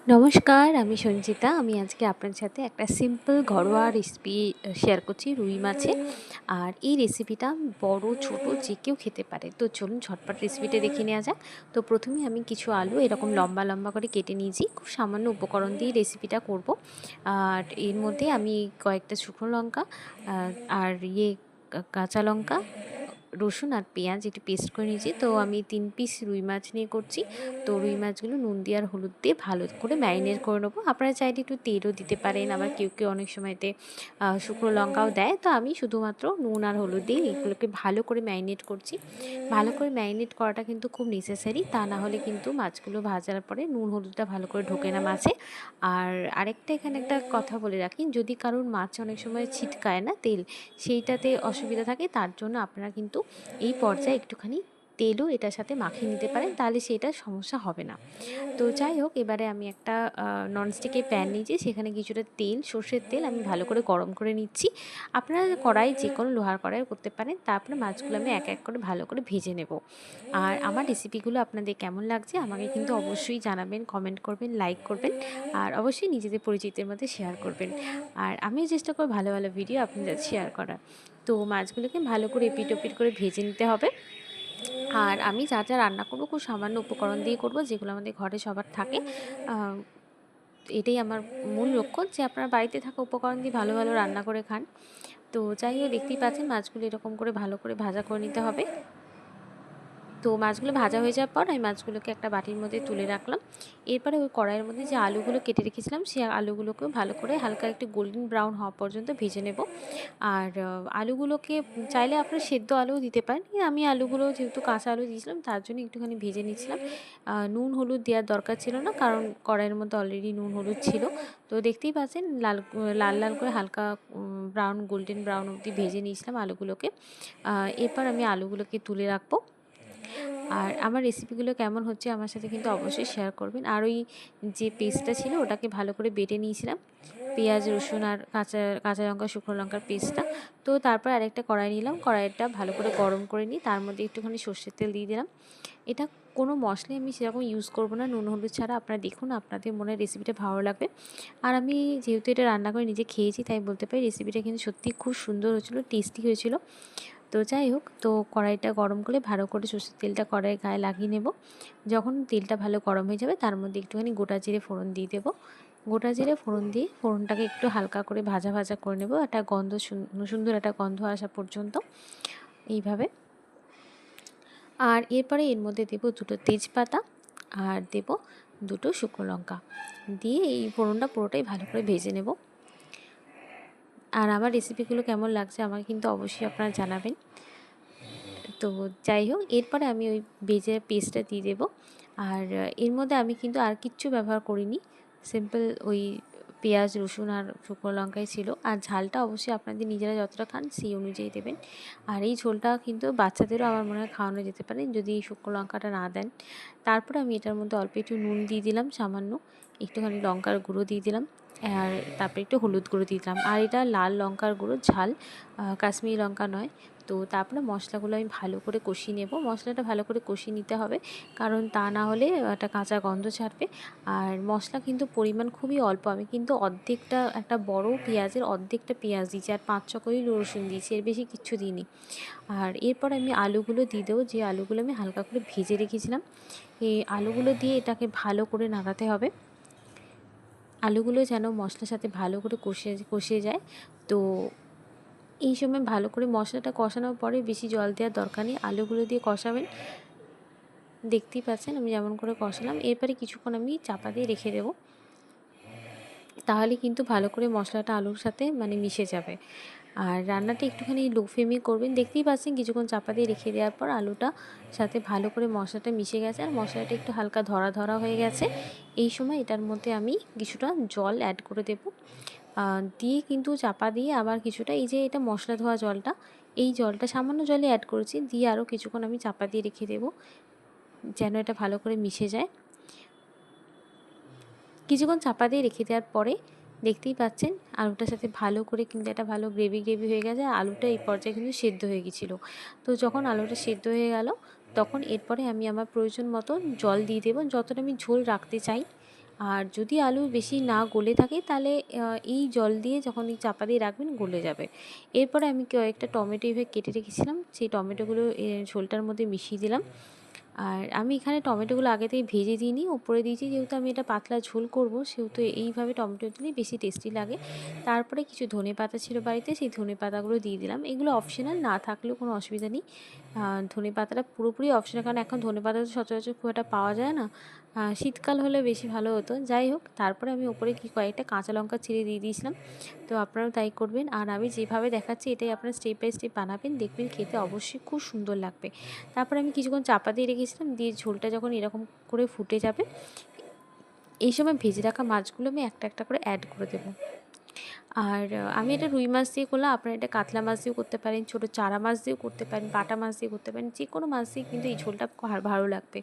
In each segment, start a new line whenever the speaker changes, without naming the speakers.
নমস্কার, আমি সঞ্চিতা। আমি আজকে আপনার সাথে একটা সিম্পল ঘরোয়া রেসিপি শেয়ার করছি রুই মাছের। আর এই রেসিপিটা বড়, ছোট যে কেউ খেতে পারে। তো চলুন ঝটপট রেসিপিটা দেখে নেওয়া যাক। তো প্রথমেই আমি কিছু আলু এরকম লম্বা, লম্বা করে কেটে নিয়েছি। খুব সামান্য উপকরণ দিয়ে রেসিপিটা করব। আর এর মধ্যে আমি কয়েকটা শুকনো লঙ্কা আ আর কাঁচা লঙ্কা, রসুন আর পেঁয়াজ একটু পেস্ট করে নিয়েছি। তো আমি ৩ পিস রুই মাছ নিয়ে করছি। তো রুই মাছগুলো নুন দিয়ে আর হলুদ দিয়ে ভালো করে ম্যারিনেট করে নেবো। আপনারা চাইলে একটু তেলও দিতে পারেন, আবার কেউ কেউ অনেক সময়তে শুকনো লঙ্কাও দেয়। তো আমি শুধুমাত্র নুন আর হলুদ দিয়ে এগুলোকে ভালো করে ম্যারিনেট করছি। ভালো করে ম্যারিনেট করাটা কিন্তু খুব নেসেসারি, তা না হলে কিন্তু মাছগুলো ভাজার পরে নুন হলুদটা ভালো করে ঢোকে না মাছে। আর আরেকটা এখানে একটা কথা বলে রাখি, যদি কারোর মাছ অনেক সময় ছিটকায় না তেল, সেইটাতে অসুবিধা থাকে, তার জন্য আপনারা কিন্তু এই পর্যায়ে একটুখানি তেলও এটার সাথে মাখিয়ে নিতে পারেন, তাহলে সেটা সমস্যা হবে না। তো যাই হোক, এবারে আমি একটা ননস্টিকের প্যান নিয়েছি, সেখানে কিছুটা তেল, সর্ষের তেল আমি ভালো করে গরম করে নিচ্ছি। আপনারা কড়াই যে কোনো লোহার কড়াইও করতে পারেন। তারপরে মাছগুলো আমি এক এক করে ভালো করে ভেজে নেব। আর আমার রেসিপিগুলো আপনাদের কেমন লাগছে আমাকে কিন্তু অবশ্যই জানাবেন, কমেন্ট করবেন, লাইক করবেন আর অবশ্যই নিজেদের পরিচিতের মধ্যে শেয়ার করবেন। আর আমিও চেষ্টা করব ভালো ভালো ভিডিও আপনাদের শেয়ার করার। তো মাছগুলোকে ভালো করে এপিট ওপিট করে ভেজে নিতে হবে। আর আমি যা যা রান্না করব খুব সামান্য উপকরণ দিয়ে করব, যেগুলো আমাদের ঘরে সবার থাকে। আ এটাই আমার মূল লক্ষ্য, যে আপনারা বাড়িতে থাকা উপকরণ দিয়ে ভালো ভালো রান্না করে খান। তো যাই হোক, দেখতেই পাচ্ছেন মাছগুলো এরকম করে ভালো করে ভাজা করে নিতে হবে। তো মাছগুলো ভাজা হয়ে যাওয়ার পর আমি মাছগুলোকে একটা বাটির মধ্যে তুলে রাখলাম। এরপরে ওই কড়াইয়ের মধ্যে যে আলুগুলো কেটে রেখেছিলাম, সেই আলুগুলোকেও ভালো করে হালকা একটু গোল্ডেন ব্রাউন হওয়া পর্যন্ত ভেজে নেব। আর আলুগুলোকে চাইলে আপনারা সেদ্ধ আলুও দিতে পারেন। কিন্তু আমি আলুগুলো যেহেতু কাঁচা আলু দিয়েছিলাম, তার জন্য একটুখানি ভেজে নিচ্ছিলাম। নুন হলুদ দেওয়ার দরকার ছিল না, কারণ কড়াইয়ের মধ্যে অলরেডি নুন হলুদ ছিল। তো দেখতেই পাচ্ছেন লাল লাল করে হালকা ব্রাউন, গোল্ডেন ব্রাউন অবধি ভেজে নিয়েছিলাম আলুগুলোকে। এরপর আমি আলুগুলোকে তুলে রাখবো। আর আমার রেসিপিগুলো কেমন হচ্ছে আমার সাথে কিন্তু অবশ্যই শেয়ার করবেন। আর ওই যে পেস্টটা ছিল ওটাকে ভালো করে বেটে নিয়েছিলাম। পেঁয়াজ, রসুন আর কাঁচা কাঁচা লঙ্কা, শুকনো লঙ্কার পেস্টটা। তো তারপর আরেকটা কড়াই নিলাম। কড়াইটা ভালো করে গরম করে নিই। তার মধ্যে একটুখানি সর্ষের তেল দিয়ে দিলাম। এটা কোনো মশলাই আমি সেরকম ইউজ করব না, নুন হলুদ ছাড়া। আপনারা দেখুন, আপনাদের মনে হয় রেসিপিটা ভালো লাগবে। আর আমি যেহেতু এটা রান্না করে নিজে খেয়েছি, তাই বলতে পারি রেসিপিটা কিন্তু সত্যিই খুব সুন্দর হয়েছিল, টেস্টি হয়েছিল। তো যাই হোক, তো কড়াইটা গরম করে ভালো করে সর্ষের তেলটা কড়াইয়ের গায়ে লাগিয়ে নেব। যখন তেলটা ভালো গরম হয়ে যাবে, তার মধ্যে একটুখানি গোটা জিরে ফোড়ন দিয়ে দেবো। গোটা জিরে ফোড়ন দিয়ে ফোড়নটাকে একটু হালকা করে ভাজা ভাজা করে নেব, একটা গন্ধ সুন্দর একটা গন্ধ আসা পর্যন্ত, এইভাবে। আর এরপরে এর মধ্যে দেব দুটো তেজপাতা আর দেব দুটো শুকনো লঙ্কা দিয়ে এই ফোড়নটা পুরোটাই ভালো করে ভেজে নেব। আর আমার রেসিপিগুলো কেমন লাগছে আমাকে কিন্তু অবশ্যই আপনারা জানাবেন। তো যাই হোক, এরপরে আমি ওই ভেজে পেস্টটা দিয়ে দেবো। আর এর মধ্যে আমি কিন্তু আর কিচ্ছু ব্যবহার করিনি। সিম্পল ওই পেঁয়াজ, রসুন আর শুকনো লঙ্কাই ছিল। আর ঝালটা অবশ্যই আপনাদের নিজেরা যতটা খান সেই অনুযায়ী দেবেন। আর এই ঝোলটা কিন্তু বাচ্চাদেরও আমার মনে হয় খাওয়ানো যেতে পারে, যদি এই শুকনো লঙ্কাটা না দেন। তারপরে আমি এটার মধ্যে অল্প একটু নুন দিয়ে দিলাম সামান্য, একটুখানি লঙ্কার গুঁড়ো দিয়ে দিলাম। আর তারপরে একটু হলুদ গুঁড়ো দিয়ে দিলাম। আর এটা লাল লঙ্কার গুঁড়ো, ঝাল কাশ্মীরি লঙ্কা নয়। তো তারপরে মশলাগুলো আমি ভালো করে কষিয়ে নেব। মশলাটা ভালো করে কষিয়ে নিতে হবে, কারণ তা না হলে একটা কাঁচা গন্ধ ছাড়বে। আর মশলা কিন্তু পরিমাণ খুবই অল্প। আমি কিন্তু অর্ধেকটা, একটা বড় পেঁয়াজের অর্ধেকটা পেঁয়াজ দিয়েছি আর ৫-৬ কোয়া রসুন দিয়েছি, এর বেশি কিচ্ছু দিইনি। আর এরপর আমি আলুগুলো দিয়ে দেবো, যে আলুগুলো আমি হালকা করে ভেজে রেখেছিলাম। এই আলুগুলো দিয়ে এটাকে ভালো করে নাড়াতে হবে। আলুগুলো যেন মশলার সাথে ভালো করে কষে যায়। তো এই সময় ভালো করে মশলাটা কষানোর পরে বেশি জল দেওয়ার দরকার নেই, আলুগুলো দিয়ে কষাবেন। দেখতেই পাচ্ছেন আমি যেমন করে কষালাম। এরপরে কিছুক্ষণ আমি চাপা দিয়ে রেখে দেবো, তাহলে কিন্তু ভালো করে মশলাটা আলুর সাথে মানে মিশে যাবে। আর রান্নাটা একটুখানি লো ফ্লেমে করবেন। দেখতেই পাচ্ছেন কিছুক্ষণ চাপা দিয়ে রেখে দেওয়ার পর আলুটা সাথে ভালো করে মশলাটা মিশে গেছে আর মশলাটা একটু হালকা ধরা ধরা হয়ে গেছে। এই সময় এটার মধ্যে আমি কিছুটা জল অ্যাড করে দেবো। দিয়ে কিন্তু চাপা দিয়ে আবার কিছুটা, এই যে এটা মশলা ধোয়া জলটা, এই জলটা সামান্য জলে অ্যাড করেছি, দিয়ে আরও কিছুক্ষণ আমি চাপা দিয়ে রেখে দেবো, যেন এটা ভালো করে মিশে যায়। কিছুক্ষণ চাপা দিয়ে রেখে দেওয়ার পরে দেখতেই পাচ্ছেন আলুটার সাথে ভালো করে কিন্তু একটা ভালো গ্রেভি গ্রেভি হয়ে গেছে। আলুটা এই পর্যায়ে কিন্তু সেদ্ধ হয়ে গেছিলো। তো যখন আলুটা সেদ্ধ হয়ে গেল, তখন এরপরে আমি আমার প্রয়োজন মতো জল দিয়ে দেবো, যতটা আমি ঝোল রাখতে চাই। আর যদি আলু বেশি না গলে থাকে তাহলে এই জল দিয়ে যখন এই চাপা দিয়ে রাখবেন গলে যাবে। এরপরে আমি কয়েকটা টমেটো এভাবে কেটে রেখেছিলাম, সেই টমেটোগুলো ঝোলটার মধ্যে মিশিয়ে দিলাম। আর আমি এখানে টমেটোগুলো আগে থেকে ভেজে দিইনি, ওপরে দিয়েছি, যেহেতু আমি এটা পাতলা ঝোল করব সেহেতু এইভাবে টমেটো দিলেই বেশি টেস্টি লাগে। তারপরে কিছু ধনেপাতা ছিল বাড়িতে, সেই ধনেপাতাগুলো দিয়ে দিলাম। এগুলো অপশনাল, না থাকলেও কোনো অসুবিধা নেই। ধনেপাতাটা পুরোপুরি অপশনাল, কারণ এখন ধনেপাতা তো সচরাচর খুব একটা পাওয়া যায় না। শীতকাল হলে বেশি ভালো হতো। যাই হোক, তারপরে আমি ওপরে কয়েকটা কাঁচা লঙ্কা ছিঁড়ে দিয়ে দিয়েছিলাম। তো আপনারাও তাই করবেন। আর আমি যেভাবে দেখাচ্ছি এটাই আপনারা স্টেপ বাই স্টেপ বানাবেন, দেখবেন খেতে অবশ্যই খুব সুন্দর লাগবে। তারপরে আমি কিছুক্ষণ চাপা দিয়ে রেখেছিলাম, দিয়ে ঝোলটা যখন এরকম করে ফুটে যাবে, এই সময় ভেজে রাখা মাছগুলো আমি একটা একটা করে অ্যাড করে দেবো। আর আমি এটা রুই মাছ দিয়ে করলাম, আপনারা এটা কাতলা মাছ দিয়েও করতে পারেন, ছোটো চারা মাছ দিয়েও করতে পারেন, বাটা মাছ দিয়ে করতে পারেন, যে কোনো মাছ দিয়ে কিন্তু এই ঝোলটা ভালো লাগবে।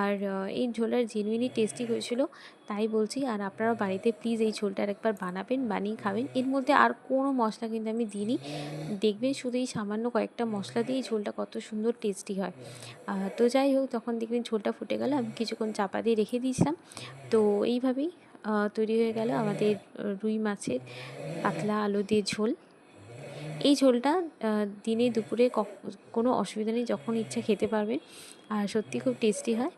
আর এই ঝোলটা জেনুইনলি টেস্টি হয়েছিল, তাই বলছি। আর আপনারাও বাড়িতে প্লিজ এই ঝোলটা আরেকবার বানাবেন, বানিয়ে খাবেন। এর মধ্যে আর কোনো মশলা কিন্তু আমি দিইনি, দেখবেন শুধু এই সামান্য কয়েকটা মশলা দিয়ে ঝোলটা কত সুন্দর টেস্টি হয়। তো যাই হোক, তখন দেখবেন ঝোলটা ফুটে গেলে আমি কিছুক্ষণ চাপা দিয়ে রেখে দিয়েছিলাম। তো এইভাবেই তৈরি হয়ে গেল আমাদের রুই মাছের পাতলা আলু দিয়ে ঝোল। এই ঝোলটা দিনে দুপুরে কোনো অসুবিধা নেই, যখন ইচ্ছা খেতে পারবেন। আর সত্যি খুব টেস্টি হয়।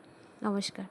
নমস্কার।